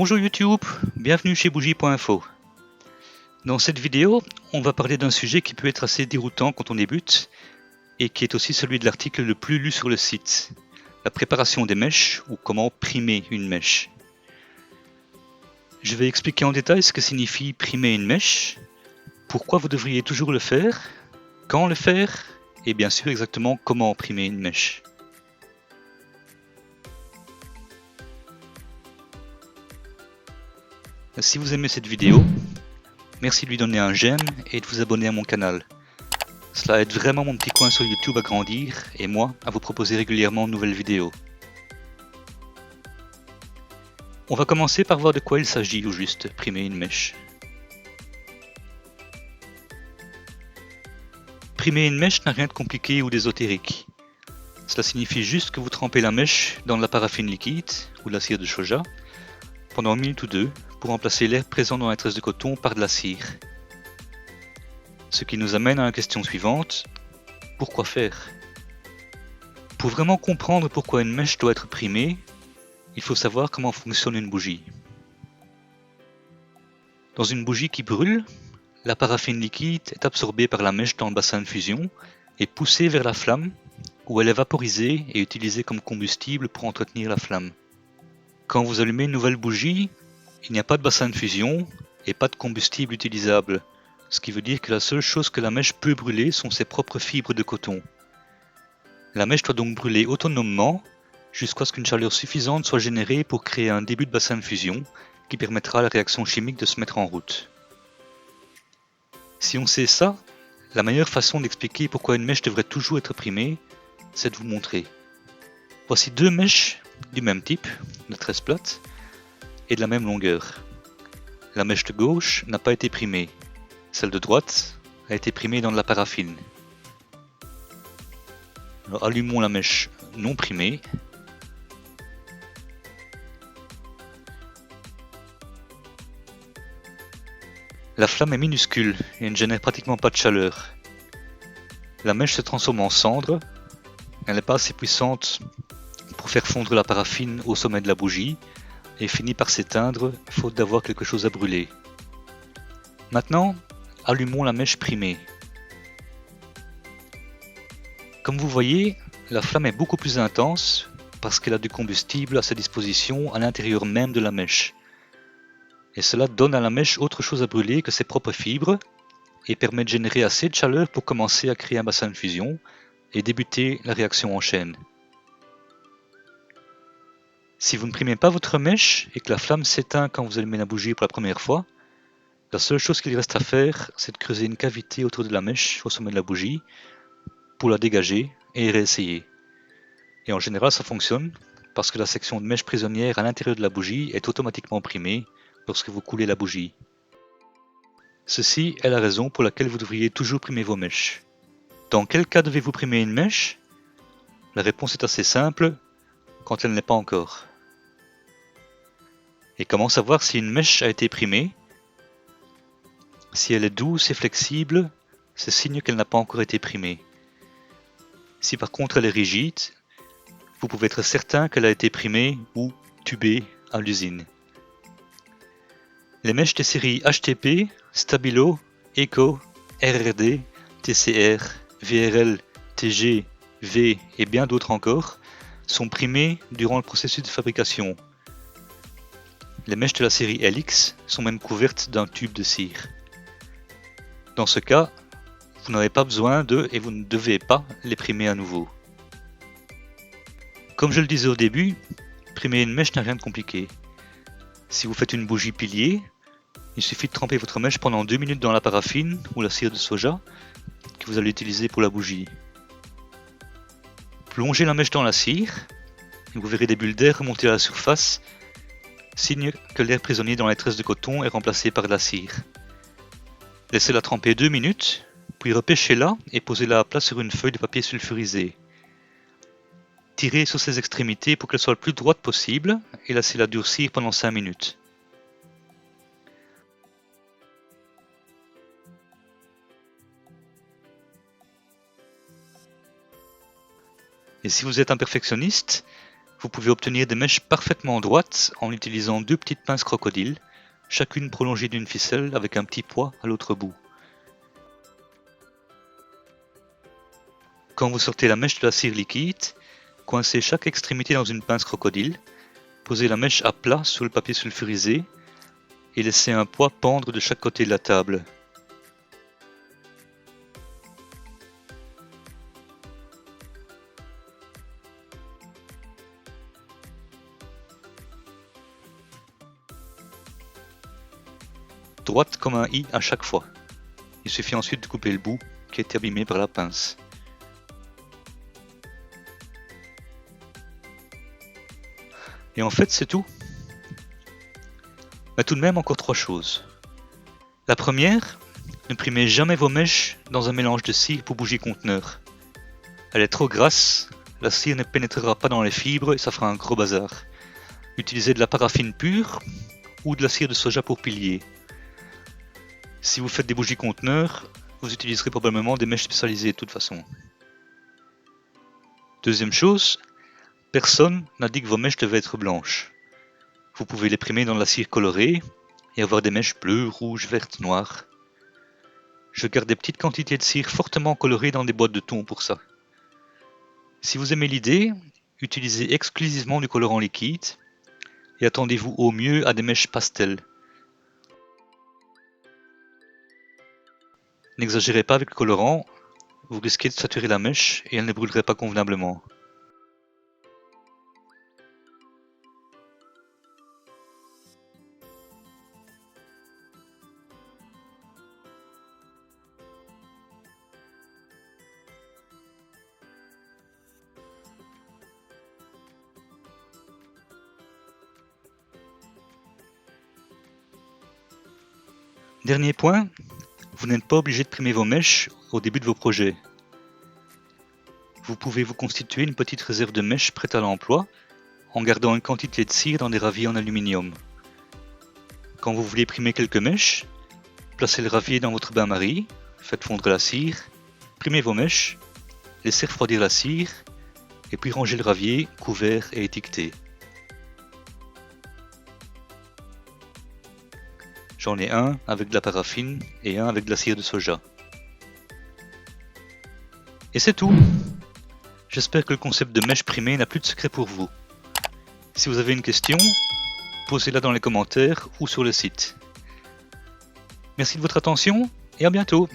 Bonjour YouTube, bienvenue chez Bougie.info. Dans cette vidéo, on va parler d'un sujet qui peut être assez déroutant quand on débute et qui est aussi celui de l'article le plus lu sur le site, la préparation des mèches ou comment primer une mèche. Je vais expliquer en détail ce que signifie primer une mèche, pourquoi vous devriez toujours le faire, quand le faire et bien sûr exactement comment primer une mèche. Si vous aimez cette vidéo, merci de lui donner un j'aime et de vous abonner à mon canal. Cela aide vraiment mon petit coin sur YouTube à grandir et moi à vous proposer régulièrement de nouvelles vidéos. On va commencer par voir de quoi il s'agit au juste, primer une mèche. Primer une mèche n'a rien de compliqué ou d'ésotérique. Cela signifie juste que vous trempez la mèche dans de la paraffine liquide ou de la cire de soja pendant une minute ou deux pour remplacer l'air présent dans la tresse de coton par de la cire. Ce qui nous amène à la question suivante, pourquoi faire? Pour vraiment comprendre pourquoi une mèche doit être primée, il faut savoir comment fonctionne une bougie. Dans une bougie qui brûle, la paraffine liquide est absorbée par la mèche dans le bassin de fusion et poussée vers la flamme où elle est vaporisée et utilisée comme combustible pour entretenir la flamme. Quand vous allumez une nouvelle bougie, il n'y a pas de bassin de fusion et pas de combustible utilisable, ce qui veut dire que la seule chose que la mèche peut brûler sont ses propres fibres de coton. La mèche doit donc brûler autonomement jusqu'à ce qu'une chaleur suffisante soit générée pour créer un début de bassin de fusion qui permettra à la réaction chimique de se mettre en route. Si on sait ça, la meilleure façon d'expliquer pourquoi une mèche devrait toujours être primée, c'est de vous montrer. Voici deux mèches du même type, de tresse plate, et de la même longueur. La mèche de gauche n'a pas été primée. Celle de droite a été primée dans de la paraffine. Alors allumons la mèche non primée. La flamme est minuscule et ne génère pratiquement pas de chaleur. La mèche se transforme en cendre. Elle n'est pas assez puissante pour faire fondre la paraffine au sommet de la bougie et finit par s'éteindre faute d'avoir quelque chose à brûler. Maintenant, allumons la mèche primée. Comme vous voyez, la flamme est beaucoup plus intense parce qu'elle a du combustible à sa disposition à l'intérieur même de la mèche. Et cela donne à la mèche autre chose à brûler que ses propres fibres et permet de générer assez de chaleur pour commencer à créer un bassin de fusion et débuter la réaction en chaîne. Si vous ne primez pas votre mèche et que la flamme s'éteint quand vous allumez la bougie pour la première fois, la seule chose qu'il reste à faire, c'est de creuser une cavité autour de la mèche au sommet de la bougie pour la dégager et réessayer. Et en général ça fonctionne parce que la section de mèche prisonnière à l'intérieur de la bougie est automatiquement primée lorsque vous coulez la bougie. Ceci est la raison pour laquelle vous devriez toujours primer vos mèches. Dans quel cas devez-vous primer une mèche? La réponse est assez simple, quand elle n'est pas encore. Et comment savoir si une mèche a été primée? Si elle est douce et flexible, c'est signe qu'elle n'a pas encore été primée. Si par contre elle est rigide, vous pouvez être certain qu'elle a été primée ou tubée à l'usine. Les mèches des séries HTP, Stabilo, Eco, RRD, TCR, VRL, TG, V et bien d'autres encore sont primées durant le processus de fabrication. Les mèches de la série LX sont même couvertes d'un tube de cire. Dans ce cas, vous n'avez pas besoin de et vous ne devez pas les primer à nouveau. Comme je le disais au début, primer une mèche n'a rien de compliqué. Si vous faites une bougie pilier, il suffit de tremper votre mèche pendant 2 minutes dans la paraffine ou la cire de soja que vous allez utiliser pour la bougie. Plongez la mèche dans la cire et vous verrez des bulles d'air remonter à la surface, signe que l'air prisonnier dans les tresses de coton est remplacé par de la cire. Laissez-la tremper 2 minutes, puis repêchez-la et posez-la à plat sur une feuille de papier sulfurisé. Tirez sur ses extrémités pour qu'elle soit le plus droite possible et laissez-la durcir pendant 5 minutes. Et si vous êtes un perfectionniste, Vous pouvez obtenir des mèches parfaitement droites en utilisant 2 petites pinces crocodile, chacune prolongée d'une ficelle avec un petit poids à l'autre bout. Quand vous sortez la mèche de la cire liquide, coincez chaque extrémité dans une pince crocodile, posez la mèche à plat sur le papier sulfurisé et laissez un poids pendre de chaque côté de la table. Droite comme un i à chaque fois. Il suffit ensuite de couper le bout qui a été abîmé par la pince. Et en fait, c'est tout. Mais tout de même encore 3 choses. La première, ne primez jamais vos mèches dans un mélange de cire pour bougie conteneur. Elle est trop grasse, la cire ne pénétrera pas dans les fibres et ça fera un gros bazar. Utilisez de la paraffine pure ou de la cire de soja pour pilier. Si vous faites des bougies conteneurs, vous utiliserez probablement des mèches spécialisées de toute façon. Deuxième chose, personne n'a dit que vos mèches devaient être blanches. Vous pouvez les primer dans de la cire colorée et avoir des mèches bleues, rouges, vertes, noires. Je garde des petites quantités de cire fortement colorée dans des boîtes de thon pour ça. Si vous aimez l'idée, utilisez exclusivement du colorant liquide et attendez-vous au mieux à des mèches pastel. N'exagérez pas avec le colorant, vous risquez de saturer la mèche et elle ne brûlerait pas convenablement. Dernier point, vous n'êtes pas obligé de primer vos mèches au début de vos projets. Vous pouvez vous constituer une petite réserve de mèches prête à l'emploi en gardant une quantité de cire dans des raviers en aluminium. Quand vous voulez primer quelques mèches, placez le ravier dans votre bain-marie, faites fondre la cire, primez vos mèches, laissez refroidir la cire et puis rangez le ravier couvert et étiqueté. J'en ai un avec de la paraffine et un avec de la cire de soja. Et c'est tout. J'espère que le concept de mèche primée n'a plus de secret pour vous. Si vous avez une question, posez-la dans les commentaires ou sur le site. Merci de votre attention et à bientôt.